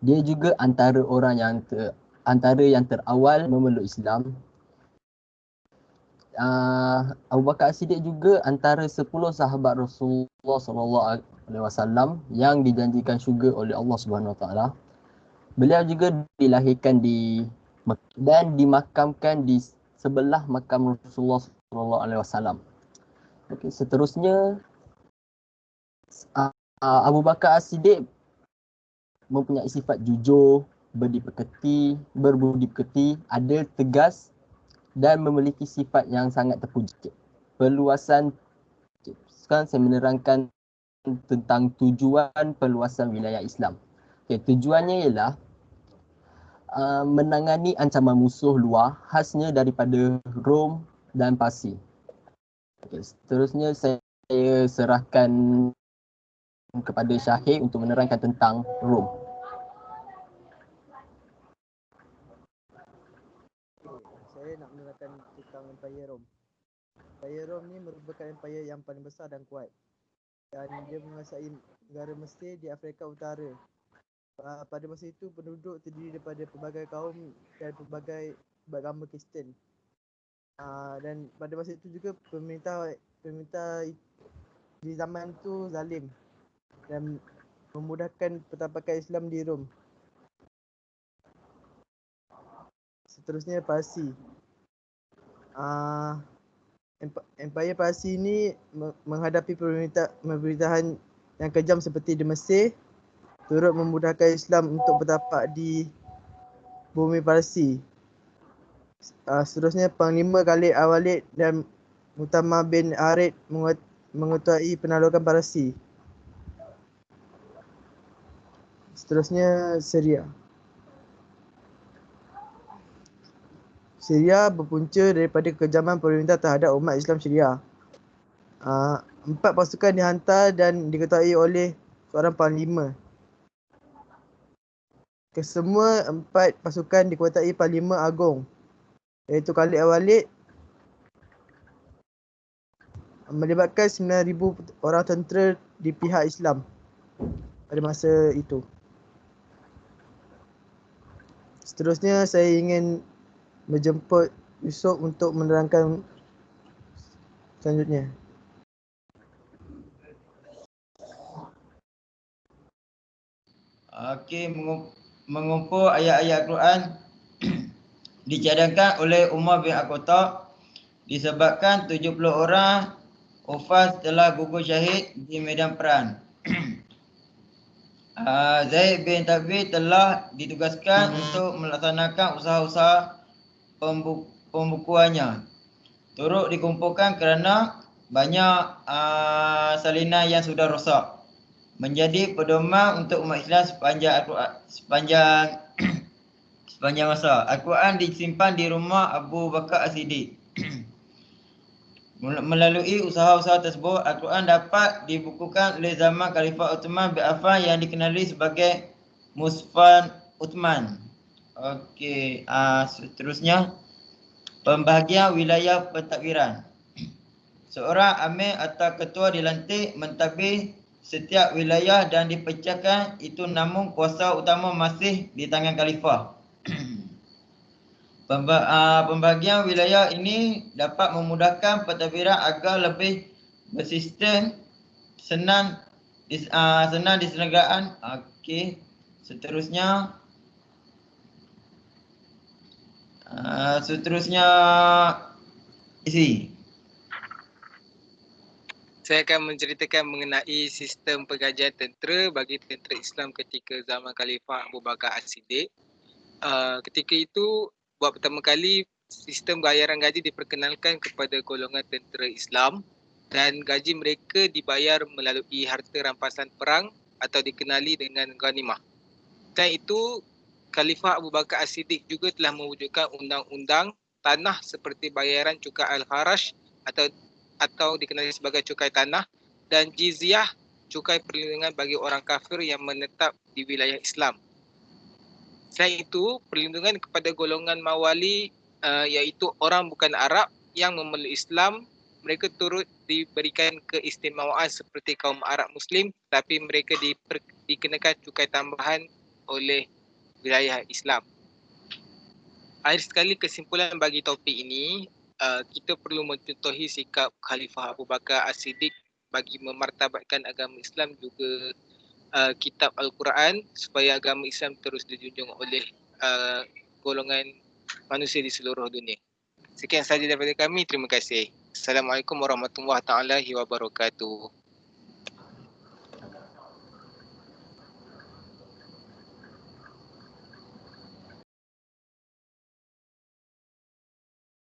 Dia juga antara orang yang terawal memeluk Islam. Abu Bakar As-Siddiq juga antara 10 sahabat Rasulullah SAW yang dijanjikan syurga oleh Allah Subhanahu Wa Taala. Beliau juga dilahirkan di dan dimakamkan di sebelah makam Rasulullah SAW. Okey, seterusnya Abu Bakar As-Siddiq mempunyai sifat jujur, berbudi pekerti, adil, tegas dan memiliki sifat yang sangat terpuji. Perluasan, sekarang saya menerangkan tentang tujuan perluasan wilayah Islam. Okay, tujuannya ialah menangani ancaman musuh luar khasnya daripada Rom dan Parsi. Okay, seterusnya saya serahkan kepada Syahid untuk menerangkan tentang Rom. Saya nak menerangkan tentang Empire Rom. Empire Rom ni merupakan empire yang paling besar dan kuat. Dan dia menguasai negara Mesir di Afrika Utara. Pada masa itu penduduk terdiri daripada pelbagai kaum dan pelbagai agama Kristian. Dan pada masa itu juga pemerintah di zaman itu zalim dan memudahkan petapakan Islam di Rom. Seterusnya Parsi. Empire Parsi ini menghadapi pemerintahan yang kejam seperti di Mesir, turut memudahkan Islam untuk bertapak di bumi Parsi. Seterusnya Panglima Khalid Al-Walid dan Mu'tamar bin Harith mengetuai penaklukan Parsi. Seterusnya Syria. Syria berpunca daripada kekejaman pemerintah terhadap umat Islam Syria. 4 pasukan dihantar dan diketuai oleh seorang panglima. Kesemua 4 pasukan dikuasai Panglima Agung, iaitu Khalid Al-Walid, melibatkan 9,000 orang tentera di pihak Islam pada masa itu. Seterusnya saya ingin menjemput Yusof untuk menerangkan selanjutnya. Okey, mengumpul ayat-ayat Quran dicadangkan oleh Umar bin Al-Khattab disebabkan 70 orang wafat telah gugur syahid di medan perang. Zaid bin Thabit telah ditugaskan untuk melaksanakan usaha-usaha pembukuannya. Turut dikumpulkan kerana banyak salinan yang sudah rosak. Menjadi pedoman untuk umat Islam sepanjang masa. Al-Quran disimpan di rumah Abu Bakar As-Siddiq. Melalui usaha-usaha tersebut, Al-Quran dapat dibukukan oleh zaman Khalifah Uthman bin Affan yang dikenali sebagai Mushaf Uthman. Okey, seterusnya pembahagian wilayah pentadbiran. Seorang amir atau ketua dilantik mentadbir setiap wilayah dan dipecahkan itu, namun kuasa utama masih di tangan khalifah. Pembahagian wilayah ini dapat memudahkan pentadbiran agar lebih bersistem, senang diselenggaraan. Okey, seterusnya isi. Saya akan menceritakan mengenai sistem penggajian tentera bagi tentera Islam ketika zaman Khalifah Abu Bakar As-Siddiq. Ketika itu, buat pertama kali sistem bayaran gaji diperkenalkan kepada golongan tentera Islam dan gaji mereka dibayar melalui harta rampasan perang atau dikenali dengan ghanimah. Selain itu, Khalifah Abu Bakar As-Siddiq juga telah mewujudkan undang-undang tanah seperti bayaran cukai Al-Harash atau dikenali sebagai cukai tanah, dan jizyah, cukai perlindungan bagi orang kafir yang menetap di wilayah Islam. Selain itu, perlindungan kepada golongan mawali iaitu orang bukan Arab yang memeluk Islam, mereka turut diberikan keistimewaan seperti kaum Arab Muslim, tapi mereka dikenakan cukai tambahan oleh wilayah Islam. Akhir sekali kesimpulan bagi topik ini, kita perlu mencontohi sikap Khalifah Abu Bakar As-Siddiq bagi memartabatkan agama Islam juga kitab Al-Quran supaya agama Islam terus dijunjung oleh golongan manusia di seluruh dunia. Sekian sahaja daripada kami. Terima kasih. Assalamualaikum warahmatullahi wabarakatuh.